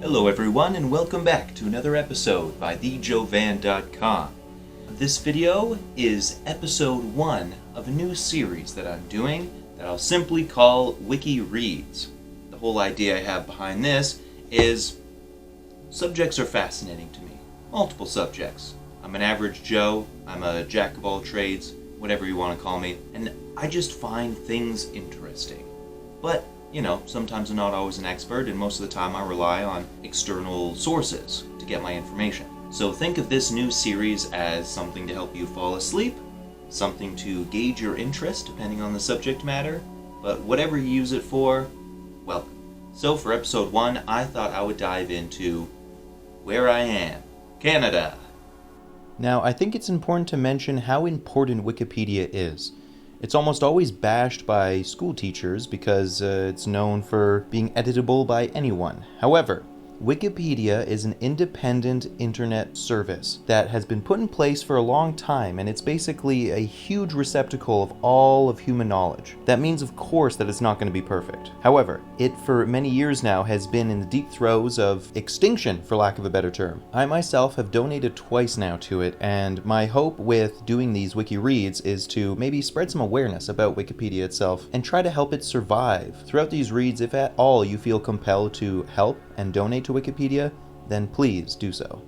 Hello everyone and welcome back to another episode by thejovan.com. This video is episode 1 of a new series that I'm doing that I'll simply call Wiki Reads. The whole idea I have behind this is subjects are fascinating to me. Multiple subjects. I'm an average Joe, I'm a jack of all trades, whatever you want to call me, and I just find things interesting. But sometimes I'm not always an expert, and most of the time I rely on external sources to get my information. So think of this new series as something to help you fall asleep, something to gauge your interest depending on the subject matter, but whatever you use it for, welcome. So for episode 1, I thought I would dive into where I am, Canada. Now, I think it's important to mention how important Wikipedia is. It's almost always bashed by school teachers because it's known for being editable by anyone. However, Wikipedia is an independent internet service that has been put in place for a long time, and it's basically a huge receptacle of all of human knowledge. That means, of course, that it's not going to be perfect. However, it for many years now has been in the deep throes of extinction, for lack of a better term. I myself have donated twice now to it, and my hope with doing these Wiki Reads is to maybe spread some awareness about Wikipedia itself and try to help it survive. Throughout these reads, if at all you feel compelled to help and donate to Wikipedia, then please do so.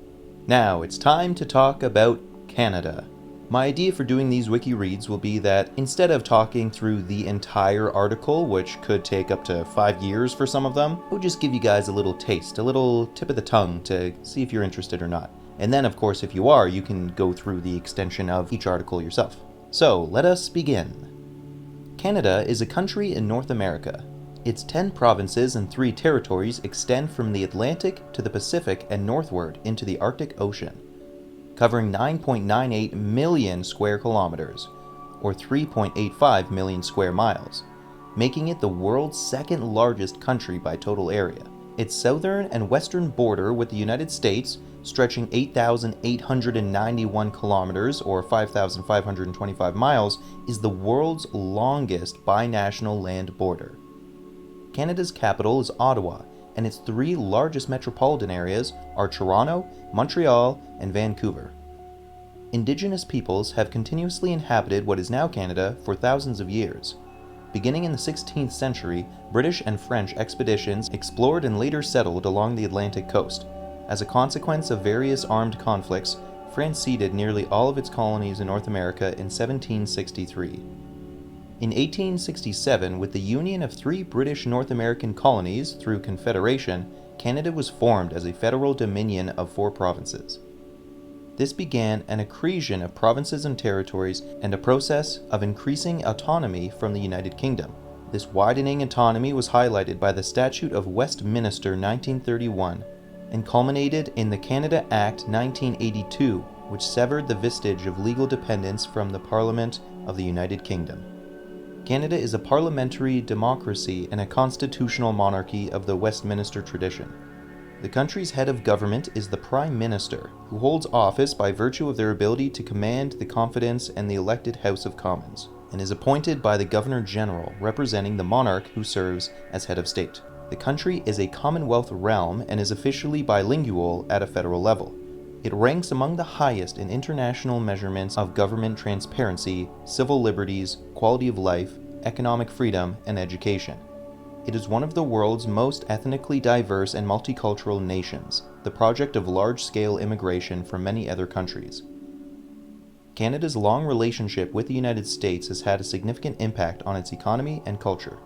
Now it's time to talk about Canada. My idea for doing these Wiki Reads will be that instead of talking through the entire article, which could take up to 5 years for some of them, I'll just give you guys a little taste, a little tip of the tongue to see if you're interested or not. And then, of course, if you are, you can go through the extension of each article yourself. So, let us begin. Canada is a country in North America. Its 10 provinces and 3 territories extend from the Atlantic to the Pacific and northward into the Arctic Ocean, covering 9.98 million square kilometers, or 3.85 million square miles, making it the world's second largest country by total area. Its southern and western border with the United States, stretching 8,891 kilometers, or 5,525 miles, is the world's longest binational land border. Canada's capital is Ottawa, and its 3 largest metropolitan areas are Toronto, Montreal, and Vancouver. Indigenous peoples have continuously inhabited what is now Canada for thousands of years. Beginning in the 16th century, British and French expeditions explored and later settled along the Atlantic coast. As a consequence of various armed conflicts, France ceded nearly all of its colonies in North America in 1763. In 1867, with the union of 3 British North American colonies through Confederation, Canada was formed as a federal dominion of 4 provinces. This began an accretion of provinces and territories and a process of increasing autonomy from the United Kingdom. This widening autonomy was highlighted by the Statute of Westminster 1931 and culminated in the Canada Act 1982, which severed the vestige of legal dependence from the Parliament of the United Kingdom. Canada is a parliamentary democracy and a constitutional monarchy of the Westminster tradition. The country's head of government is the Prime Minister, who holds office by virtue of their ability to command the confidence and the elected House of Commons, and is appointed by the Governor-General, representing the monarch who serves as head of state. The country is a Commonwealth realm and is officially bilingual at a federal level. It ranks among the highest in international measurements of government transparency, civil liberties, quality of life, economic freedom, and education. It is one of the world's most ethnically diverse and multicultural nations, the project of large-scale immigration from many other countries. Canada's long relationship with the United States has had a significant impact on its economy and culture.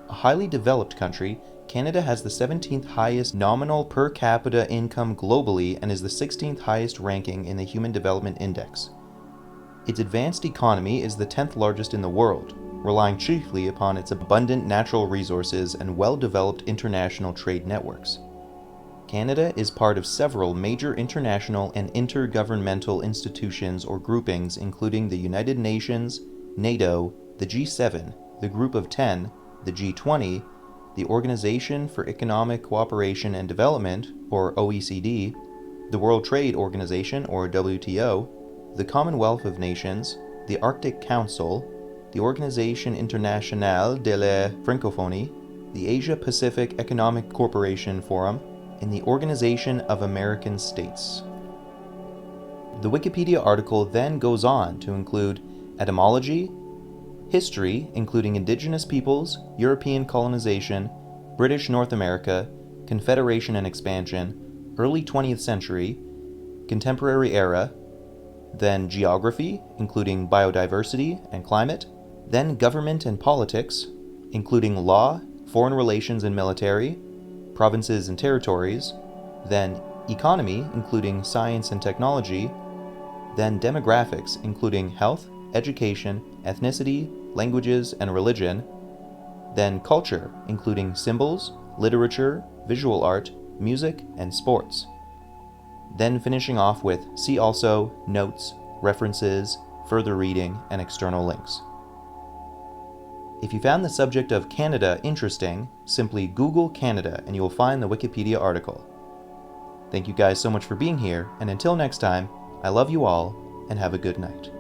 A highly developed country, Canada has the 17th highest nominal per capita income globally and is the 16th highest ranking in the Human Development Index. Its advanced economy is the 10th largest in the world, relying chiefly upon its abundant natural resources and well-developed international trade networks. Canada is part of several major international and intergovernmental institutions or groupings, including the United Nations, NATO, the G7, the Group of 10, the G20, the Organization for Economic Cooperation and Development, or OECD, the World Trade Organization, or WTO, the Commonwealth of Nations, the Arctic Council, the Organisation Internationale de la Francophonie, the Asia-Pacific Economic Cooperation Forum, in the Organization of American States. The Wikipedia article then goes on to include etymology, history, including indigenous peoples, European colonization, British North America, Confederation and expansion, early 20th century, contemporary era, then geography, including biodiversity and climate, then government and politics, including law, foreign relations and military, provinces and territories, then economy, including science and technology, then demographics, including health, education, ethnicity, languages, and religion, then culture, including symbols, literature, visual art, music, and sports. Then finishing off with see also, notes, references, further reading, and external links. If you found the subject of Canada interesting, simply Google Canada and you will find the Wikipedia article. Thank you guys so much for being here, and until next time, I love you all, and have a good night.